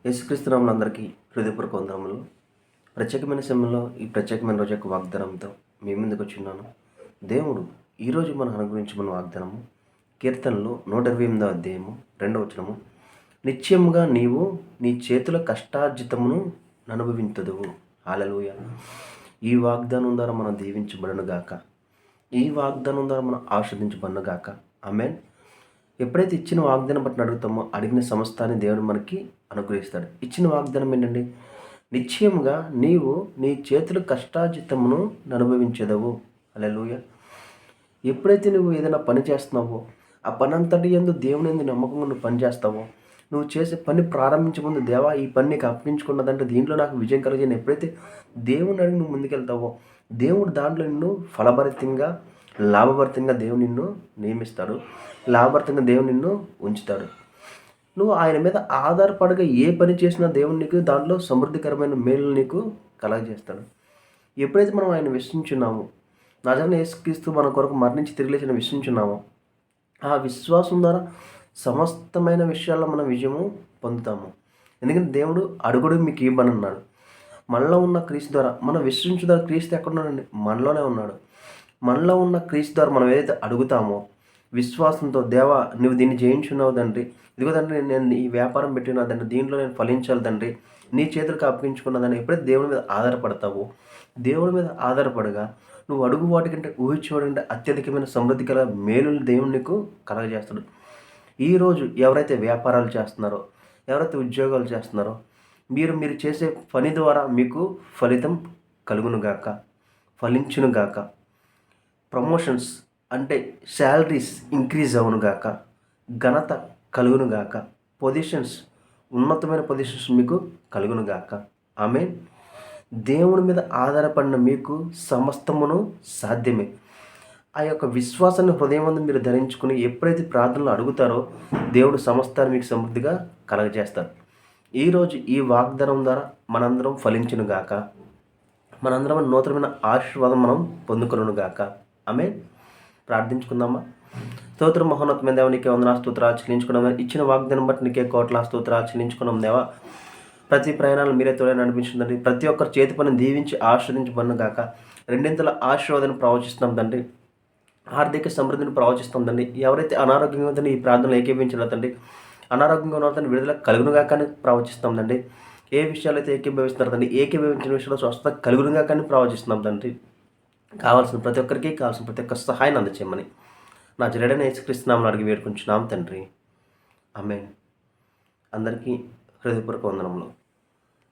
యేసుక్రీస్తు నామములో అందరికీ హృదయపూర్వక వందనములు. ప్రత్యేకమైన సమయంలో ఈ ప్రత్యేకమైన రోజు యొక్క వాగ్దానంతో మీ ముందుకు వచ్చున్నాను. దేవుడు ఈరోజు మన అనుగ్రహించమన్న వాగ్దానము కీర్తనలు 128వ అధ్యాయము 2వ వచనము. నిశ్చయముగా నీవు నీ చేతుల కష్టార్జితమును అనుభవింతుదువు. హల్లెలూయా. ఈ వాగ్దానం ద్వారా మనం దీవించబడను గాక. ఈ వాగ్దానం ద్వారా మనం ఆస్వాదించబడను గాక. ఆమేన్. ఎప్పుడైతే ఇచ్చిన వాగ్దానం బట్టి అడుగుతామో అడిగిన సమస్తాన్ని దేవుడు మనకి అనుగ్రహిస్తాడు. ఇచ్చిన వాగ్దానం ఏంటండి? నిశ్చయముగా నీవు నీ చేతుల కష్టార్జితమును అనుభవించదవు. హల్లెలూయా. ఎప్పుడైతే నువ్వు ఏదైనా పని చేస్తున్నావో ఆ పని అంతటి యందు దేవుని యందు నమ్మకంగా నువ్వు పని చేస్తావో, నువ్వు చేసే పని ప్రారంభించే ముందు దేవా ఈ పని నీకు అప్పగించుకున్నదంటే దీంట్లో నాకు విజయం కలిగింది ఎప్పుడైతే దేవుని అడిగి నువ్వు ముందుకెళ్తావో దేవుడు దాంట్లో నిన్ను ఫలభరితంగా లాభభరితంగా దేవుడు నిన్ను నియమిస్తాడు. లాభభరితంగా దేవుడు నిన్ను ఉంచుతాడు. నువ్వు ఆయన మీద ఆధారపడగా ఏ పని చేసినా దేవుడు నీకు దాంట్లో సమృద్ధికరమైన మేలు నీకు కలగజేస్తాడు. ఎప్పుడైతే మనం ఆయన విశ్వసించున్నామో, నజరేయుడైన యేసుక్రీస్తు మన కొరకు మరణించి తిరిగి లేచిన విశ్వసించున్నామో, ఆ విశ్వాసం ద్వారా సమస్తమైన విషయాల్లో మనం విజయము పొందుతాము. ఎందుకంటే దేవుడు అడుగుడు మీకు ఇవ్వనన్నాడు. మనలో ఉన్న క్రీస్తు ద్వారా మనం విశ్వసించు ద్వారా క్రీస్తు ఎక్కడున్నాడండి? మనలోనే ఉన్నాడు. మనలో ఉన్న క్రీస్తు ద్వారా మనం ఏదైతే అడుగుతామో విశ్వాసంతో, దేవా నువ్వు దీన్ని జయించున్నావు తండ్రి, ఇదిగో తండ్రి నేను ఈ వ్యాపారం పెట్టినా తండ్రి, దీంట్లో నేను ఫలించాలి తండ్రి, నీ చేతులకు అప్పగించుకున్నదని ఎప్పుడైతే దేవుడి మీద ఆధారపడతావో, దేవుడి మీద ఆధారపడగా నువ్వు అడుగు వాటికంటే ఊహించేవాడికంటే అత్యధికమైన సమృద్ధికర మేలులు దేవుడు నీకు కలగజేస్తాడు. ఈరోజు ఎవరైతే వ్యాపారాలు చేస్తున్నారో, ఎవరైతే ఉద్యోగాలు చేస్తున్నారో, మీరు చేసే పని ద్వారా మీకు ఫలితం కలుగునుగాక, ఫలించునుగాక. ప్రమోషన్స్ అంటే శాలరీస్ ఇంక్రీజ్ అవునుగాక, ఘనత కలుగునుగాక, పొజిషన్స్ ఉన్నతమైన పొజిషన్స్ మీకు కలుగునుగాక. ఆమేన్. దేవుని మీద ఆధారపడిన మీకు సమస్తమును సాధ్యమే. ఆ యొక్క విశ్వాసాన్ని హృదయమందు మీరు ధరించుకుని ఎప్పుడైతే ప్రార్థనలు అడుగుతారో దేవుడు సమస్తాన్ని మీకు సమృద్ధిగా కలగజేస్తారు. ఈరోజు ఈ వాగ్దానం ద్వారా మనందరం ఫలించునుగాక, మనందరం నూతనమైన ఆశీర్వాదం మనం పొందుకొనుగాక. ఆమేన్. ప్రార్థించుకుందామా? స్తోత్ర మహోన్నతమైన దేవా, నీకే వందనాలు స్తోత్రాలు చెల్లించుకున్నాం. ఇచ్చిన వాగ్దానం బట్టి నీకే కోట్ల స్తోత్రాలు చెల్లించుకున్నాం దేవా. ప్రతి ప్రయాణాలు మీరే తోడే నడిపించిందండి. ప్రతి ఒక్కరు చేతి పనిని దీవించి ఆశ్రదించబడిన గాక. రెండింతల ఆశీర్వాదాన్ని ప్రవచిస్తున్నాం తండ్రి. ఆర్థిక సమృద్ధిని ప్రవచిస్తాం తండ్రి. ఎవరైతే అనారోగ్యంగా ఉందని ఈ ప్రార్థనలు ఏకీభవించాలో తండ్రి, అనారోగ్యంగా ఉన్న విడుదల కలుగునుగాక అని ప్రవచిస్తాం తండ్రి. ఏ విషయాలు అయితే ఏకీభవిస్తున్నారు తండ్రి, ఏకీభవించిన విషయంలో స్వస్థత కలుగునుగాక అని ప్రవచిస్తున్నాం తండ్రి. కావాల్సిన ప్రతి ఒక్కరికి కావాల్సిన ప్రతి ఒక్క సహాయాన్ని అందచేయమని నా జడైన యేసుక్రీస్తు నామములో అడిగి వేడుకుంటున్నాం తండ్రి. ఆమేన్. అందరికీ హృదయపూర్వక వందనములు.